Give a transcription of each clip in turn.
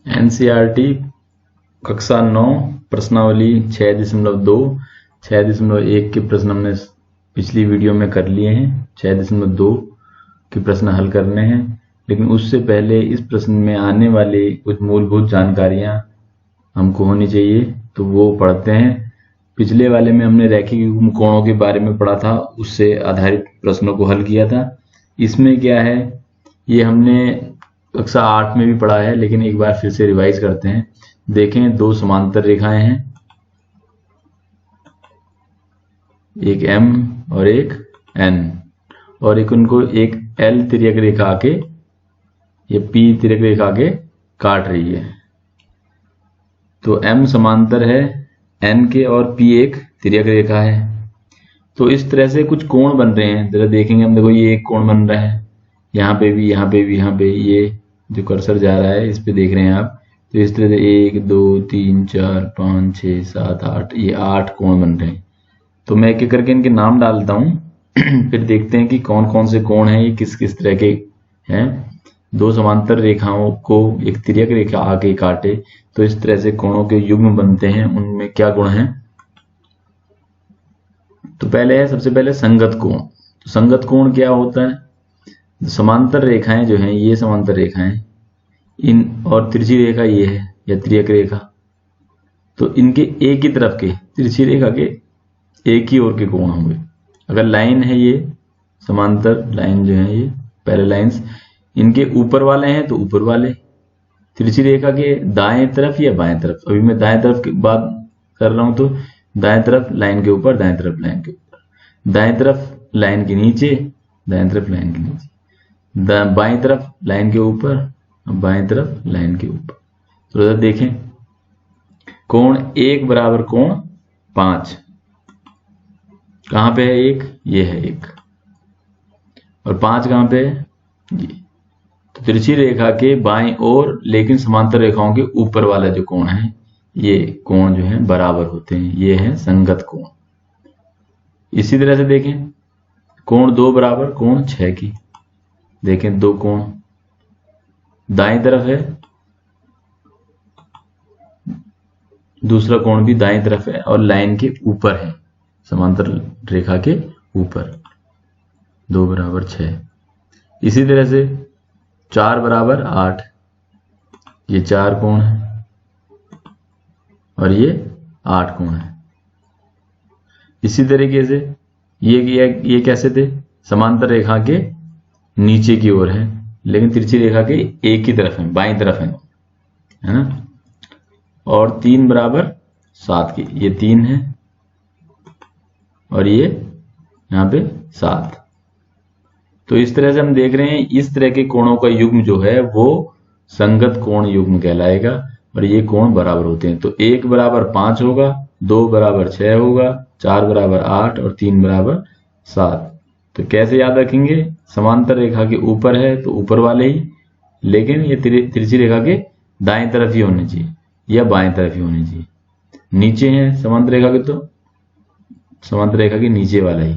NCERT कक्षा 9 प्रश्नावली 6.2 6.1 के प्रश्न हमने पिछली वीडियो में कर लिए हैं। 6.2 के प्रश्न हल करने हैं, लेकिन उससे पहले इस प्रश्न में आने वाली कुछ मूलभूत जानकारियां हमको होनी चाहिए, तो वो पढ़ते हैं। पिछले वाले में हमने रैखिक कोणों के बारे में पढ़ा था, उससे आधारित प्रश्नों को हल किया था। इसमें क्या है, ये हमने कक्षा 8 में भी पढ़ा है, लेकिन एक बार फिर से रिवाइज करते हैं। देखें, दो समांतर रेखाएं हैं, एक M और एक N, और एक उनको एक L तिर्यक रेखा आके, ये P तिर्यक रेखा आके काट रही है। तो M समांतर है N के और P एक तिर्यक रेखा है। तो इस तरह से कुछ कोण बन रहे हैं, जरा देखेंगे हम। देखो, ये एक कोण बन रहा है, यहाँ पे भी, यहाँ पे भी, यहाँ पे, ये जो कर्सर जा रहा है इस पे देख रहे हैं आप। तो इस तरह से 1 2 3 4 5 6 7 8, ये 8 कोण बन रहे हैं। तो मैं एक एक करके इनके नाम डालता हूं फिर देखते हैं कि कौन कौन से कोण हैं, ये किस किस तरह के हैं। दो समांतर रेखाओं को एक तिर्यक रेखा आगे काटे तो इस तरह से कोणों के युग्म बनते हैं, उनमें क्या गुण हैं। तो पहले है, सबसे पहले संगत कोण। तो संगत कोण क्या होता है? समांतर रेखाएं जो हैं, ये समांतर रेखाएं, इन और तिरछी रेखा ये है, या तिर्यक रेखा, तो इनके एक ही तरफ के, तिरछी रेखा के एक ही ओर के कोण होंगे। अगर लाइन है, ये समांतर लाइन जो है, ये पैरेलल लाइंस, इनके ऊपर वाले हैं तो ऊपर वाले, तिरछी रेखा के दाएं तरफ या बाएं तरफ। अभी मैं दाएं तरफ की बात कर रहा हूं, तो दाएं तरफ लाइन के ऊपर, दाएं तरफ लाइन के ऊपर, दाएं तरफ लाइन के नीचे, दाएं तरफ लाइन के नीचे, बाएं तरफ लाइन के ऊपर, बाएं तरफ लाइन के ऊपर। तो देखें, कोण 1 बराबर कोण 5, कहां पे है 1? ये है 1, और 5 कहां पे है? ये। तो तिरछी रेखा के बाएं ओर लेकिन समांतर रेखाओं के ऊपर वाला जो कोण है, ये कोण जो है बराबर होते हैं, ये है संगत कोण। इसी तरह से देखें, कोण 2 बराबर कोण 6 की। देखें, दो कोण दाएं तरफ है, दूसरा कोण भी दाएं तरफ है और लाइन के ऊपर है, समांतर रेखा के ऊपर। 2 बराबर 6। इसी तरह से 4 बराबर 8, ये 4 कोण है और ये 8 कोण है। इसी तरीके से ये कैसे थे? समांतर रेखा के नीचे की ओर है, लेकिन तिरछी रेखा के एक ही तरफ है, बाईं तरफ है ना। और 3 बराबर 7 की, ये 3 है और ये यहां पे 7। तो इस तरह से हम देख रहे हैं, इस तरह के कोणों का युग्म जो है वो संगत कोण युग्म कहलाएगा, और ये कोण बराबर होते हैं। तो 1 बराबर 5 होगा, 2 बराबर 6 होगा, 4 बराबर 8 और 3 बराबर 7। तो कैसे याद रखेंगे? समांतर रेखा के ऊपर है तो ऊपर वाले ही, लेकिन ये तिरछी रेखा के दाएं तरफ ही होने चाहिए या बाएं तरफ ही होने चाहिए। नीचे है समांतर रेखा के, तो समांतर रेखा के नीचे वाला ही।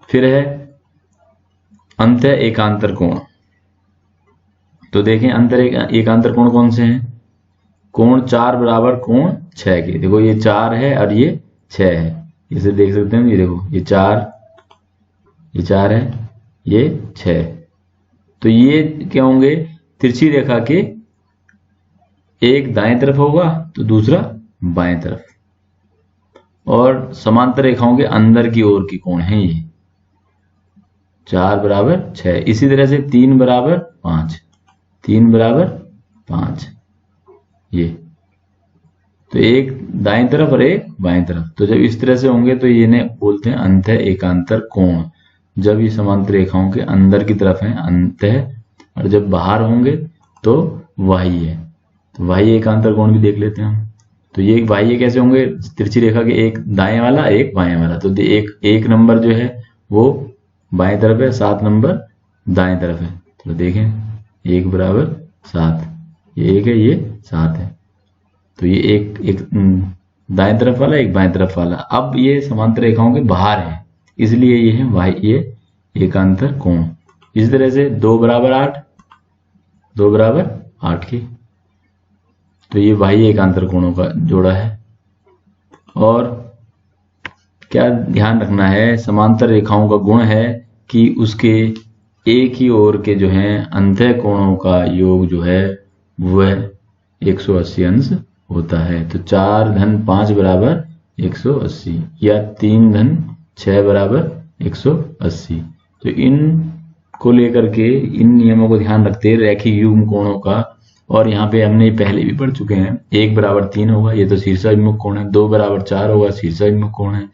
फिर है अंत एकांतर कोण। तो देखें, अंतर एकांतर कोण कौन से हैं? कोण 4 बराबर कोण 6 के। देखो, ये 4 है और ये 6 है, इसे देख सकते हैं। ये देखो, ये 4 है, ये 6। तो ये क्या होंगे? तिरछी रेखा के एक दाएं तरफ होगा तो दूसरा बाएं तरफ, और समांतर रेखाओं के अंदर की ओर की कोण है ये। 4 बराबर 6। इसी तरह से 3 बराबर 5, 3 बराबर 5, ये। तो एक दाएं तरफ और एक बाएं तरफ। तो जब इस तरह से होंगे तो ये ने बोलते हैं अंत एकांतर कोण। जब ये समांतर रेखाओं के अंदर की तरफ है अंत है, और जब बाहर होंगे तो बाह्य है। तो बाह्य एकांतर कोण भी देख लेते हैं हम। तो ये बाह्य कैसे होंगे? तिरछी रेखा के एक दाएं वाला, एक बाएं वाला। तो एक नंबर जो है वो बाएं तरफ है, 7 नंबर दाएं तरफ है। तो देखें, 1 बराबर 7, ये 1 है, ये 7 है। तो ये एक दाएं तरफ वाला, एक बाएं तरफ वाला। अब ये समांतर रेखाओं के बाहर है, इसलिए ये है बाह्य एकांतर कोण। इस तरह से 2 बराबर 8, 2 बराबर 8 की। तो ये बाह्य एकांतर कोणों का जोड़ा है। और क्या ध्यान रखना है, समांतर रेखाओं का गुण है कि उसके एक ही ओर के जो है अंतः कोणों का योग जो है वह 180 अंश होता है। तो 4 धन 5 बराबर 180 या 3 धन 6 बराबर 180। तो इन को लेकर के, इन नियमों को ध्यान रखते रैखिक युग्म कोणों का, और यहाँ पे हमने पहले भी पढ़ चुके हैं, 1 बराबर 3 होगा, ये तो शीर्षाभिमुख कोण है, 2 बराबर 4 होगा, शीर्षाभिमुख कोण है,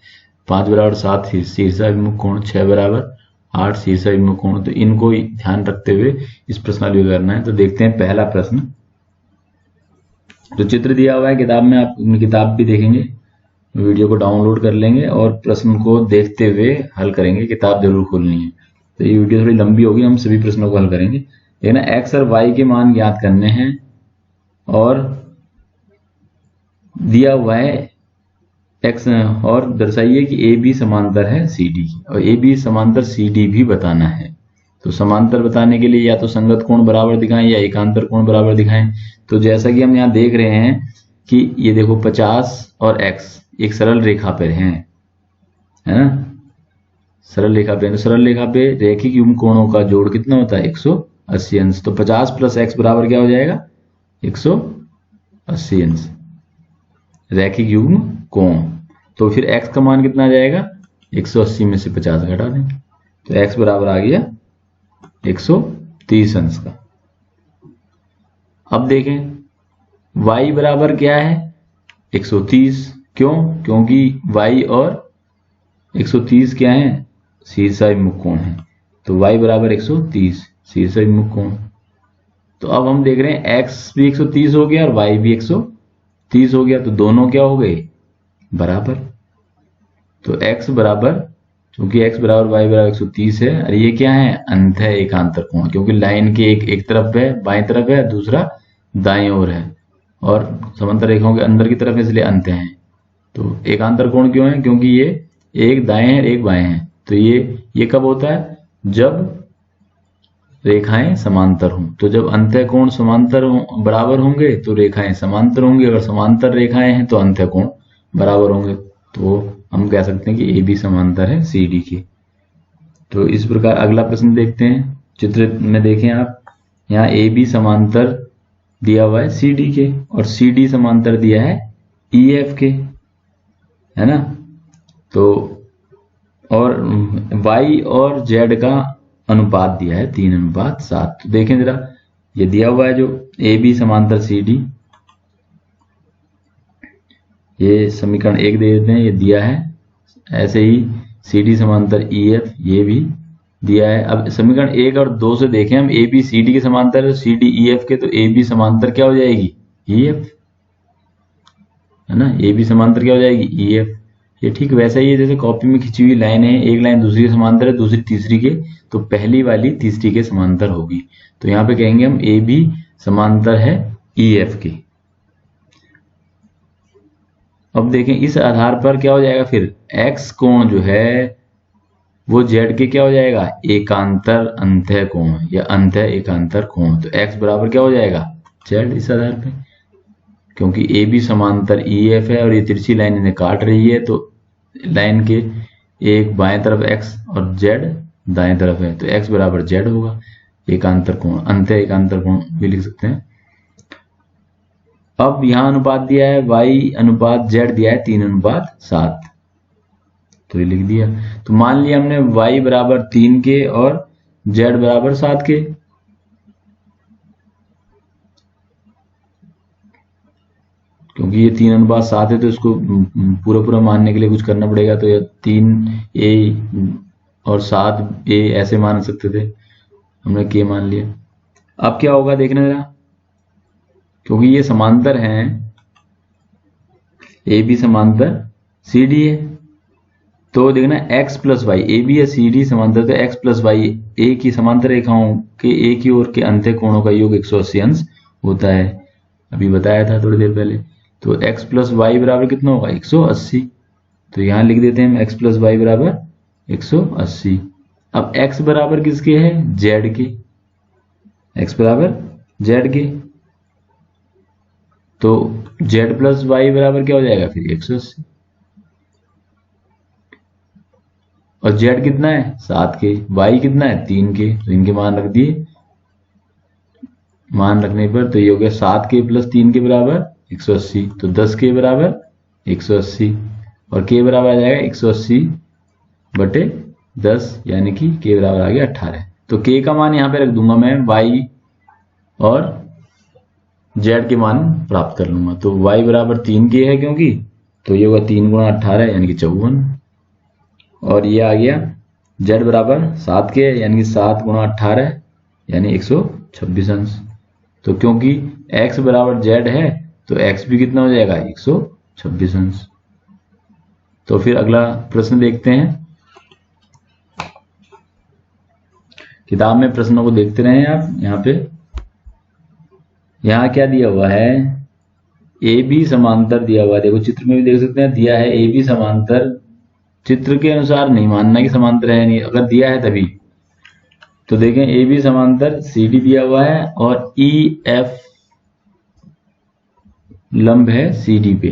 5 बराबर 7 शीर्षाभिमुख कोण, 6 बराबर 8 शीर्षाभिमुख कोण। तो इनको ध्यान रखते हुए इस प्रश्नावली को करना है। तो देखते हैं पहला प्रश्न। तो चित्र दिया हुआ है किताब में, आप किताब भी देखेंगे, वीडियो को डाउनलोड कर लेंगे और प्रश्न को देखते हुए हल करेंगे। किताब जरूर खोलनी है। तो ये वीडियो थोड़ी लंबी होगी, हम सभी प्रश्नों को हल करेंगे। देखना, x और y के मान ज्ञात करने हैं और दिया हुआ है x, और दर्शाइए कि ए बी समांतर है सी डी की, और ए बी समांतर सी डी भी बताना है। तो समांतर बताने के लिए या तो संगत कोण बराबर दिखाएं या एकांतर कोण बराबर दिखाएं। तो जैसा कि हम यहाँ देख रहे हैं कि ये देखो 50 और x एक सरल रेखा पर हैं, है ना, सरल रेखा पे। तो सरल रेखा पे रैखिक युग्म कोणों का जोड़ कितना होता है? 180 अंश। तो 50 प्लस x बराबर क्या हो जाएगा? 180 अंश रैखिक युग्म कोण। तो फिर x का मान कितना आ जाएगा? 180 में से 50 घटा दें, तो x बराबर आ गया 130 अंश का। अब देखें y बराबर क्या है? 130। क्यों? क्योंकि y और 130 क्या है? शीर्षाभिमुख कोण है। तो y बराबर 130 शीर्षाभिमुख कोण। तो अब हम देख रहे हैं x भी 130 हो गया और y भी 130 हो गया, तो दोनों क्या हो गए? बराबर। तो x बराबर, क्योंकि x बराबर y बराबर 130 है, और ये क्या है? अंतः एकांतर कोण, क्योंकि लाइन के एक तरफ है, बाएं तरफ है, दूसरा दाएं ओर है, और समांतर रेखाओं के अंदर की तरफ है, इसलिए अंत है। तो एकांतर कोण क्यों है? क्योंकि ये एक दाएं है एक बाएं है। तो ये कब होता है? जब रेखाएं समांतर हों। तो जब अंतः कोण समांतर बराबर होंगे तो रेखाएं समांतर होंगी, अगर समांतर रेखाएं हैं तो अंतः कोण बराबर होंगे। तो हम कह सकते हैं कि ए बी समांतर है सी डी की। तो इस प्रकार अगला प्रश्न देखते हैं। चित्र में देखें आप, यहाँ ए बी समांतर दिया हुआ है सी डी के, और सी डी समांतर दिया है ई एफ के, है ना। तो और y और z का अनुपात दिया है 3:7। तो देखें जरा, ये दिया हुआ है जो ए बी समांतर सी डी, ये समीकरण 1 दे देते हैं, ये दिया है। ऐसे ही सी डी समांतर ई एफ, ये भी दिया है। अब समीकरण 1 और 2 से देखें हम, ए बी सी डी के समांतर है, सी डी ई एफ के, तो ए बी समांतर क्या हो जाएगी? ई एफ, है ना। ए बी समांतर क्या हो जाएगी? E F. ये ठीक वैसा ही है जैसे कॉपी में खिंची हुई लाइन है, एक लाइन दूसरी के समांतर है, दूसरी तीसरी के, तो पहली वाली तीसरी के समांतर होगी। तो यहाँ पे कहेंगे हम ए बी समांतर है ई एफ के। अब देखें इस आधार पर क्या हो जाएगा, फिर x कोण जो है वो z के क्या हो जाएगा? एकांतर अंतः कोण या अंतः एकांतर कोण। तो x बराबर क्या हो जाएगा? z इस आधार पे, क्योंकि ए बी समांतर ई एफ है और ये तिरछी लाइन इन्हें काट रही है, तो लाइन के एक बाएं तरफ x और z दाएं तरफ है, तो x बराबर z होगा। एकांतर कोण, अंतः एकांतर कोण भी लिख सकते हैं। अब यहां अनुपात दिया है y अनुपात z दिया है 3:7, तो ये लिख दिया। तो मान लिया हमने y बराबर 3 के और z बराबर 7 के। क्योंकि ये 3:7 है तो इसको पूरा मानने के लिए कुछ करना पड़ेगा। तो ये 3a और 7a ऐसे मान सकते थे, हमने k मान लिया। अब क्या होगा देखना जरा, क्योंकि ये समांतर हैं, ए बी समांतर सी डी है, तो देखना x plus Y, A B या सी डी समांतर, तो x प्लस वाई ए की समांतर रेखाओं के एक ही ओर के अंत्य कोणों का योग 180 अंश होता है, अभी बताया था थोड़ी देर पहले। तो x प्लस वाई बराबर कितना होगा? 180। तो यहां लिख देते हैं x प्लस वाई बराबर 180। अब x बराबर किसके है? z के। x बराबर z के। तो z प्लस वाई बराबर क्या हो जाएगा फिर 180, और z कितना है 7k, y कितना है 3k, तो इनके मान रख दिए। मान रखने पर तो ये हो गया 7k प्लस 3k बराबर 180, तो 10k बराबर 180, और k बराबर आ जाएगा 180 बटे 10, यानी कि k बराबर आ गया 18। तो k का मान यहाँ पे रख दूंगा मैं, y और z के मान प्राप्त कर लूंगा। तो y बराबर 3k है क्योंकि, तो ये होगा 3 गुणा 18 यानी कि 54, और ये आ गया z बराबर 7k यानी कि 7 गुणा 18 यानी 126 अंश। तो क्योंकि x बराबर z है तो x भी कितना हो जाएगा 126 अंश। तो फिर अगला प्रश्न देखते हैं। किताब में प्रश्नों को देखते रहें आप। यहाँ क्या दिया हुआ है, ए बी समांतर दिया हुआ है। देखो चित्र में भी देख सकते हैं दिया है ए बी समांतर, चित्र के अनुसार नहीं मानना कि समांतर है नहीं, अगर दिया है तभी। तो देखें ए बी समांतर सी डी दिया हुआ है और ई एफ लंब है सी डी पे।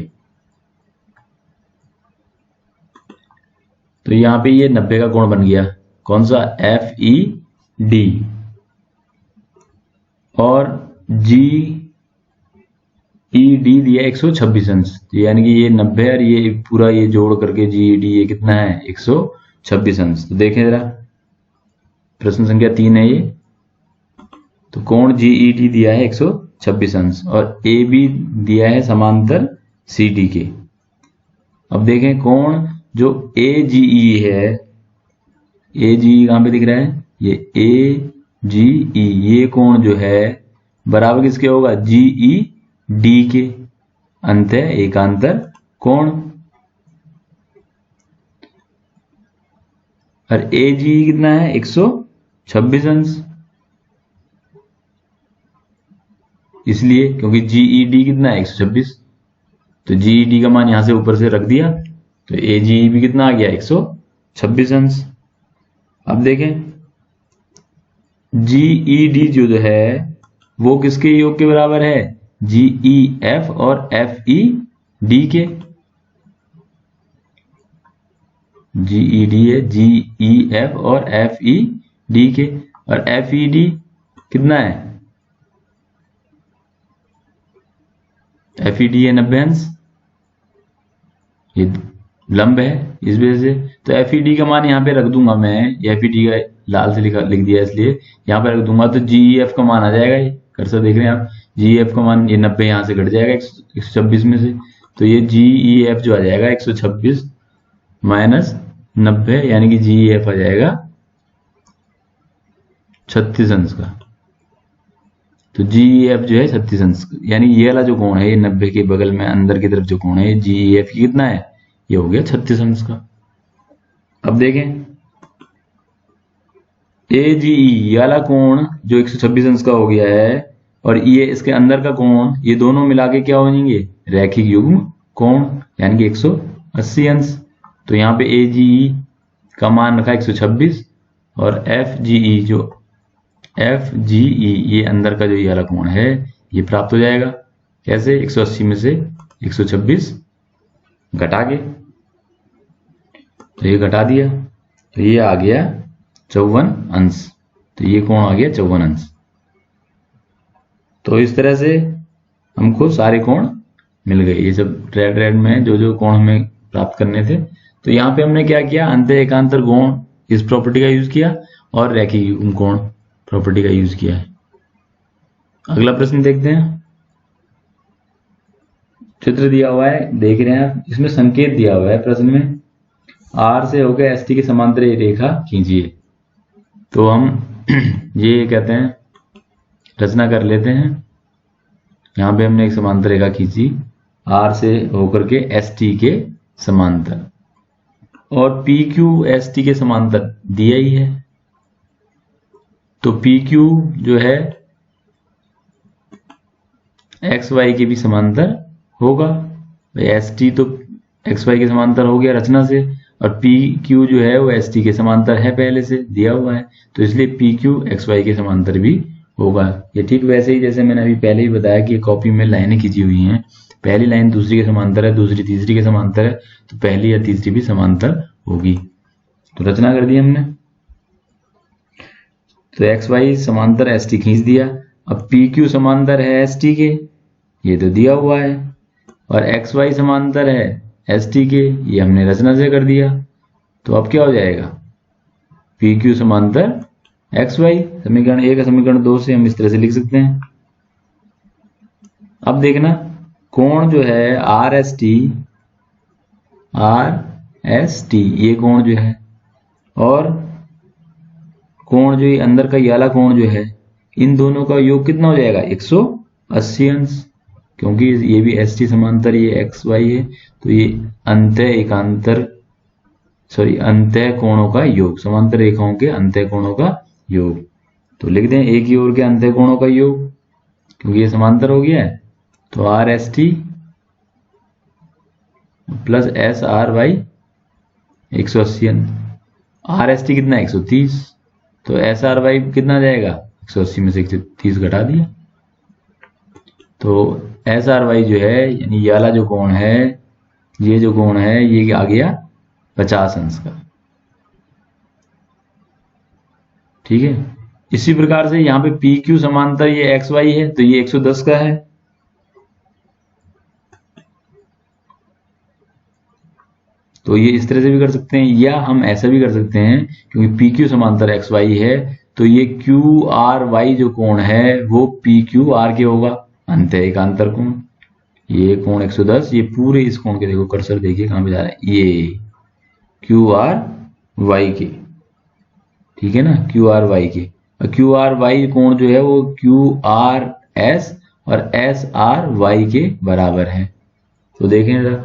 तो यहाँ पे ये 90 का कोण बन गया, कौन सा, एफ ई डी, और जी ई डी दिया 126 अंश, यानी कि ये 90 और ये पूरा ये जोड़ करके जी ई डी ये कितना है 126 अंश। तो देखें जरा प्रश्न संख्या 3 है ये। तो कोण जी ई डी दिया है 126 अंश और ए बी दिया है समांतर सी डी के। अब देखें कोण जो ए जी ई है, ए जी ई कहां पे दिख रहा है, ये ए जी ई, ये कोण जो है बराबर किसके होगा, जी ई डी के, अंत है एकांतर कोण। और ए जी ई कितना है 126 अंश, इसलिए क्योंकि जी ई डी कितना है 126, तो जी ई डी का मान यहां से ऊपर से रख दिया, तो ए जी ई भी कितना आ गया 126 अंश। अब देखें जी ई डी जो है वो किसके योग के बराबर है, जी ई एफ और एफ ई डी के। जी ई डी है जी ई एफ और एफ ई डी के, और एफ ई डी कितना है, एफ ई डी है 90 अंश, ये लंब है इस वजह से। तो एफ ई डी का मान यहाँ पे रख दूंगा मैं, एफ ई डी का लाल से लिख दिया इसलिए यहाँ पे रख दूंगा। तो जी ई एफ का मान आ जाएगा, ये कर्सर देख रहे हैं आप, जी ई एफ का मान ये 90 यहाँ से घट जाएगा 126 में से, तो ये जी ई एफ जो आ जाएगा 126 माइनस 90 यानी कि जी ई एफ आ जाएगा 36 अंश का। तो जी ई एफ जो है 36 अंश, यानी ये वाला जो कोण है ये 90 के बगल में अंदर की तरफ जो कोण है जी ई एफ कितना है, ये हो गया 36 अंश का। अब देखें ए जी ई ये वाला कोण जो 126 अंश का हो गया है और ये इसके अंदर का कोण, ये दोनों मिला के क्या हो जाएंगे, रैखिक युग्म कोण, यानी कि 180 अंश। तो यहाँ पे ए जी ई का मान रखा 126 और एफ जी ई जो एफ जी ई ये अंदर का जो ये वाला कोण है ये प्राप्त हो जाएगा। कैसे, 180 में से 126 घटा के, तो ये घटा दिया तो ये आ गया 54 अंश, तो ये कोण आ गया 54 अंश। तो इस तरह से हमको सारे कोण मिल गए, ये सब रेड रेड में जो जो कोण हमें प्राप्त करने थे। तो यहाँ पे हमने क्या किया, अंत एकांतर कोण इस प्रॉपर्टी का यूज किया और रैखिक कोण प्रॉपर्टी का यूज किया है। अगला प्रश्न देखते हैं। चित्र दिया हुआ है, देख रहे हैं आप, इसमें संकेत दिया हुआ है प्रश्न में, आर से होकर एस टी के समांतर रेखा खींचिए। तो हम ये कहते हैं रचना कर लेते हैं। यहां पे हमने एक समांतर रेखा खींची आर से होकर के एस टी के समांतर, और पी क्यू एस टी के समांतर दिया ही है। तो पी क्यू जो है एक्स वाई के भी समांतर होगा, एस टी तो एक्स वाई के समांतर हो गया रचना से, और पी क्यू जो है वो एस टी के समांतर है, पहले से दिया हुआ है, तो इसलिए पी क्यू एक्स वाई के समांतर भी होगा। ये ठीक वैसे ही जैसे मैंने अभी पहले ही बताया कि कॉपी में लाइनें खींची हुई हैं, पहली लाइन दूसरी के समांतर है, दूसरी तीसरी के समांतर है, तो पहली या तीसरी भी समांतर होगी। तो रचना कर दी हमने। तो एक्स वाई समांतर एस टी खींच दिया। अब पी क्यू समांतर है एस टी के, ये तो दिया हुआ है, और एक्स वाई समांतर है एस टी के, ये हमने रचना से कर दिया। तो अब क्या हो जाएगा, पी क्यू समांतर एक्स वाई, समीकरण 1 समीकरण 2 से हम इस तरह से लिख सकते हैं। अब देखना कोण जो है आर एस टी ये कोण जो है, और कोण जो ये अंदर का ये वाला कोण जो है, इन दोनों का योग कितना हो जाएगा 180 अंश, क्योंकि ये भी एस टी समांतर ये एक्स वाई है, तो ये अंतः कोणों का योग, समांतर रेखाओं के अंतः कोणों का योग। तो लिख दें एक ही ओर के अंतः कोणों का योग, क्योंकि ये समांतर हो गया है। तो R S T plus S R Y 180, R S T कितना 130, तो एस आर वाई कितना जाएगा 180 में से 130 घटा दिया। तो एस आर वाई जो है यानी ये वाला जो कोण है, ये जो कोण है ये आ गया 50 अंश का। ठीक है, इसी प्रकार से यहां पे पी क्यू समांतर ये एक्स वाई है, तो ये 110 का है। तो ये इस तरह से भी कर सकते हैं, या हम ऐसा भी कर सकते हैं, क्योंकि पी क्यू समांतर एक्स वाई है, तो ये क्यू आर वाई जो कोण है वो पी क्यू आर के होगा, अंतः एकांतर कोण। ये कोण 110, ये पूरे इस कोण के देखो कर्सर देखिए कहां पे जा रहा है, ये क्यू आर वाई के, ठीक है ना, क्यू आर वाई के। और क्यू आर वाई कोण जो है वो क्यू आर एस और एस आर वाई के बराबर है। तो देखें जरा,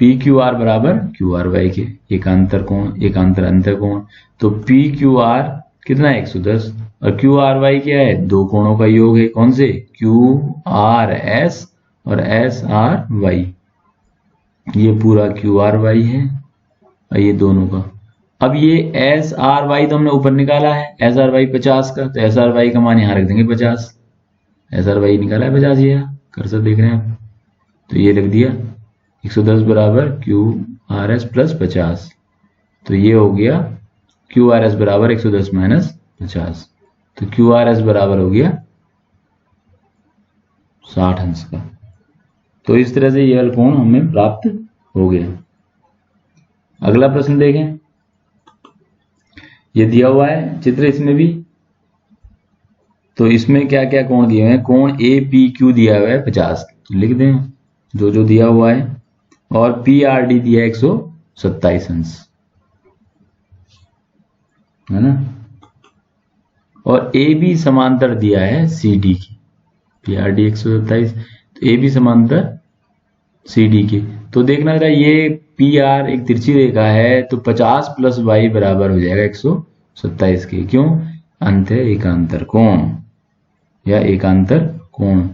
पी क्यू आर बराबर क्यू आर वाई के, एकांतर कोण एकांतर अंतर कोण। तो पी क्यू आर कितना है 110, और क्यू आर वाई क्या है, दो कोणों का योग है, कौन से, क्यू आर एस और एस आर वाई। ये पूरा क्यू आर वाई है और ये दोनों का। अब ये एस आर वाई तो हमने ऊपर निकाला है, एस आर वाई 50 का, तो एस आर वाई का मान यहां रख देंगे 50, एस आर वाई निकाला है 50, ये कर्सर देख रहे हैं आप, तो ये लिख दिया 110 बराबर क्यू आर एस प्लस 50। तो ये हो गया क्यू आर एस बराबर 110 माइनस 50, तो क्यू आर एस बराबर हो गया 60 अंश का। तो इस तरह से ये कोण हमें प्राप्त हो गया। अगला प्रश्न देखें, ये दिया हुआ है चित्र इसमें भी, तो इसमें क्या क्या कोण दिए हुए हैं, कोण ए पी क्यू दिया हुआ है 50, तो लिख दें जो जो दिया हुआ है, और पी आर डी दिया 127 अंश, है ना, और ए बी समांतर दिया है सी डी की, पी आर डी 127, तो ए बी समांतर सी डी के। तो देखना जरा, ये पी आर एक तिरछी रेखा है, तो 50 प्लस वाई बराबर हो जाएगा 127 के, क्यों, अंतः एकांतर कोण या एकांतर कोण।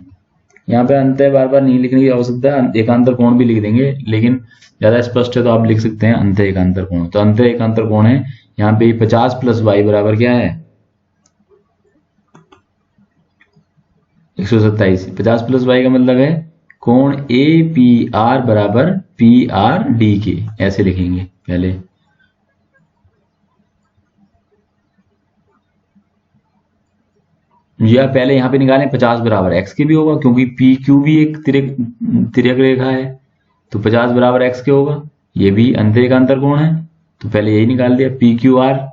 यहाँ पे अंतः बार बार नहीं लिखने की आवश्यकता है, एकांतर कोण भी लिख देंगे, लेकिन ज्यादा स्पष्ट है तो आप लिख सकते हैं अंतः एकांतर कोण। तो अंतः एकांतर कोण है यहाँ पे 50 प्लस वाई बराबर क्या है 127। 50 प्लस वाई का मतलब है कोण ए पी आर बराबर पी आर डी के, ऐसे लिखेंगे पहले। या पहले यहां पे निकालें 50 बराबर एक्स के भी होगा, क्योंकि पी क्यू भी एक तिर्यक रेखा है, तो 50 बराबर एक्स के होगा, ये भी अंतः एकांतर कोण है, तो पहले यही निकाल दिया, पी क्यू आर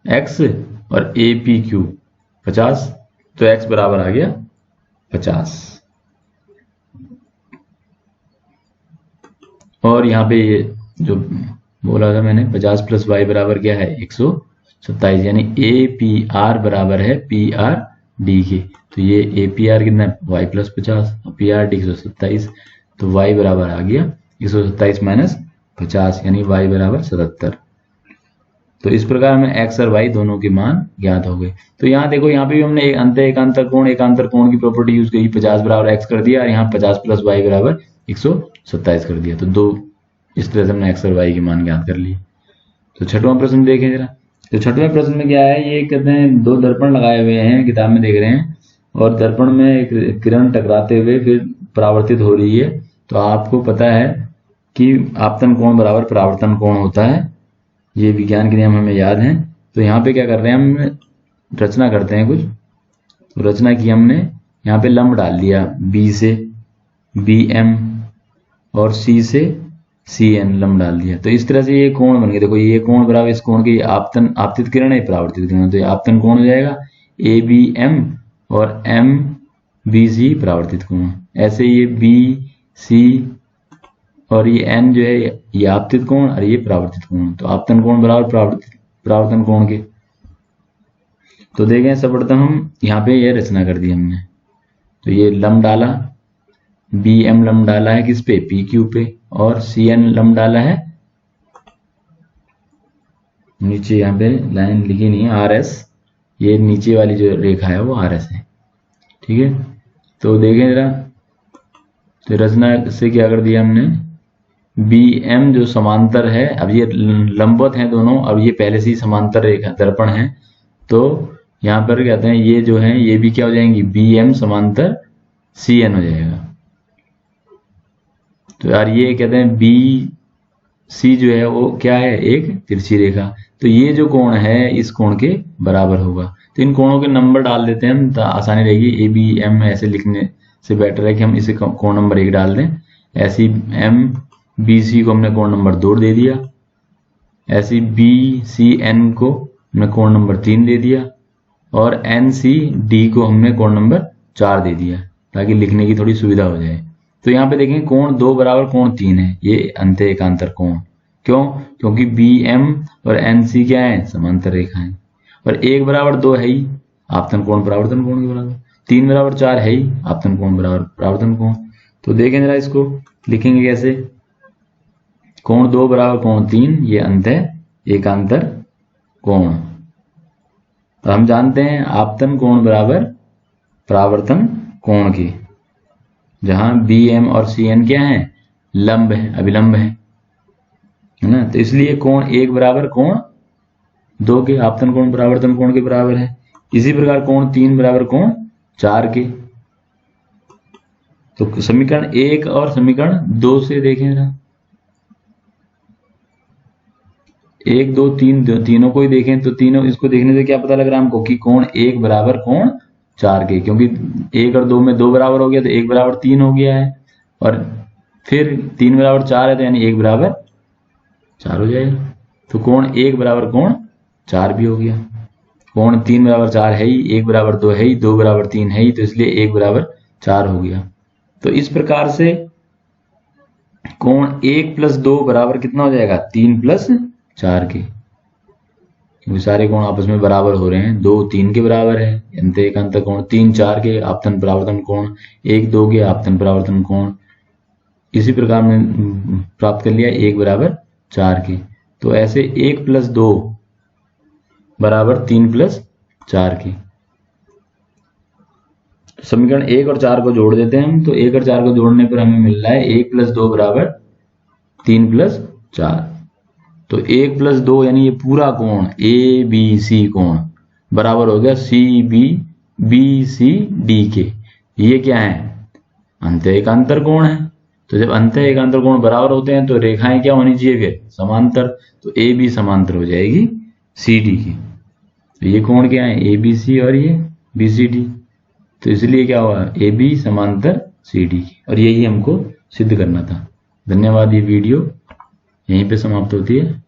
एक्स और ए पी क्यू 50, तो एक्स बराबर आ गया 50। और यहाँ पे ये जो बोला था मैंने 50 प्लस वाई बराबर क्या है 127, यानी ए पी आर बराबर है पी आर डी के। तो ये ए पी आर कितना है Y plus 50, P R D 127, तो वाई बराबर आ गया 127 माइनस 50, यानी वाई बराबर 77। तो इस प्रकार हमें एक्स और वाई दोनों के मान ज्ञात हो गए। तो यहाँ देखो, यहाँ पे भी हमने अंतः एकांतर कोण की प्रॉपर्टी यूज करी, 50 बराबर एक्स कर दिया, और यहाँ 50 प्लस वाई बराबर 127 कर दिया। तो दो इस तरह से हमने एक्स और वाई के मान ज्ञात कर लिए। तो छठवां प्रश्न देखें जरा, तो छठवें प्रश्न में क्या है, ये कहते हैं दो दर्पण लगाए हुए हैं, किताब में देख रहे हैं, और दर्पण में एक किरण टकराते हुए फिर परावर्तित हो रही है। तो आपको पता है कि आपतन कोण बराबर परावर्तन कोण होता है, ये विज्ञान के नियम हमें याद हैं। तो यहाँ पे क्या कर रहे हैं, हम रचना करते हैं कुछ। तो रचना की हमने, यहाँ पे लंब डाल दिया, बी से BM और C से CN लंब डाल दिया। तो इस तरह से ये कोण बन गया। देखो ये कोण बराबर इस कोण की आपतित किरण है, परावर्तित किरण, तो ये आपतन कोण हो जाएगा ABM और MBC परावर्तित कोण। ऐसे ये BC और ये N जो है ये आपतित कोण और ये परावर्तित कोण। तो आपतन कोण बराबर परावर्तन कोण के। तो देखें सर्वप्रथम हम यहाँ पे ये रचना कर दी हमने। तो ये लंब डाला, BM लंब डाला है किस पे, PQ पे, और CN लंब डाला है नीचे, यहाँ पे लाइन लिखी नहीं है, RS, ये नीचे वाली जो रेखा है वो RS है, ठीक है। तो देखें जरा, तो रचना से क्या कर दिया हमने, BM जो समांतर है, अब ये लंबवत हैं दोनों, अब ये पहले से ही समांतर रेखा दर्पण है, तो यहाँ पर कहते हैं ये जो है ये भी क्या हो जाएंगी, BM समांतर CN हो जाएगा। तो यार ये कहते हैं BC जो है वो क्या है, एक तिरछी रेखा, तो ये जो कोण है इस कोण के बराबर होगा। तो इन कोणों के नंबर डाल देते हैं हम, तो आसानी रहेगी। ABM ऐसे लिखने से बेटर है कि हम इसे कोण नंबर 1 डाल दें। ऐसी MBC को हमने कोण नंबर 2 दे दिया, ऐसी BCN को हमने कोण नंबर 3 दे दिया, और NCD को हमने कोण नंबर 4 दे दिया, ताकि लिखने की थोड़ी सुविधा हो जाए। तो यहाँ पे देखें कोण 2 बराबर कोण 3 है, ये अंत एकांतर कोण। क्यों? क्योंकि BM और NC क्या है, समांतर रेखा है, और 1 बराबर 2 है ही आपतन कोण परावर्तन कोण के बराबर, 3 बराबर 4 है ही आपतन कोण बराबर परावर्तन कोण। तो देखें जरा इसको लिखेंगे कैसे, कोण 2 बराबर कोण 3, ये अंत एकांतर कोण। तो हम जानते हैं आपतन कोण बराबर परावर्तन कोण के, जहां BM और CN क्या है, लंब है, अभिलंब है ना। तो इसलिए कोण 1 बराबर कोण 2 के, आपतन कोण परावर्तन कोण के बराबर है। इसी प्रकार कोण 3 बराबर कोण 4 के। तो समीकरण 1 और समीकरण 2 से देखें जरा, 1 2 3 तीनों को ही देखें, तो तीनों इसको देखने से क्या पता लग रहा है हमको कि कोण 1 बराबर कोण 4 के, क्योंकि 1 और 2 में 2 बराबर हो गया, तो 1 बराबर 3 हो गया है, और फिर 3 बराबर 4 है, तो यानी 1 बराबर 4 हो जाएगा। तो कोण 1 बराबर कोण 4 भी हो गया। कोण 3 बराबर 4 है ही, 1 बराबर 2 है ही, 2 बराबर 3 है ही, तो इसलिए 1 बराबर 4 हो गया। तो इस प्रकार से कोण 1 + 2 बराबर कितना हो जाएगा, 3 + 4 के, क्योंकि सारे कोण आपस में बराबर हो रहे हैं। 2 3 के बराबर है अंत एकांतर कोण, 3 4 के आपतन परावर्तन कोण, 1 2 के आपतन परावर्तन कोण। इसी प्रकार में प्राप्त कर लिया 1 बराबर 4 के। तो ऐसे 1 + 2 बराबर 3 + 4 के। समीकरण 1 और 4 को जोड़ देते हैं हम। तो 1 और 4 को जोड़ने पर हमें मिल रहा है 1 + 2 बराबर 3 + 4। तो 1 + 2 यानी ये पूरा कोण ABC कोण बराबर हो गया BCD के। ये क्या है, अंत एकांतर कोण है। तो जब अंत एकांतर कोण बराबर होते हैं तो रेखाएं क्या होनी चाहिए, फिर समांतर। तो AB समांतर हो जाएगी CD की। तो ये कोण क्या है, ABC और ये BCD। तो इसलिए क्या हुआ, AB समांतर CD की, और यही हमको सिद्ध करना था। धन्यवाद। ये वीडियो यहीं पे समाप्त होती है।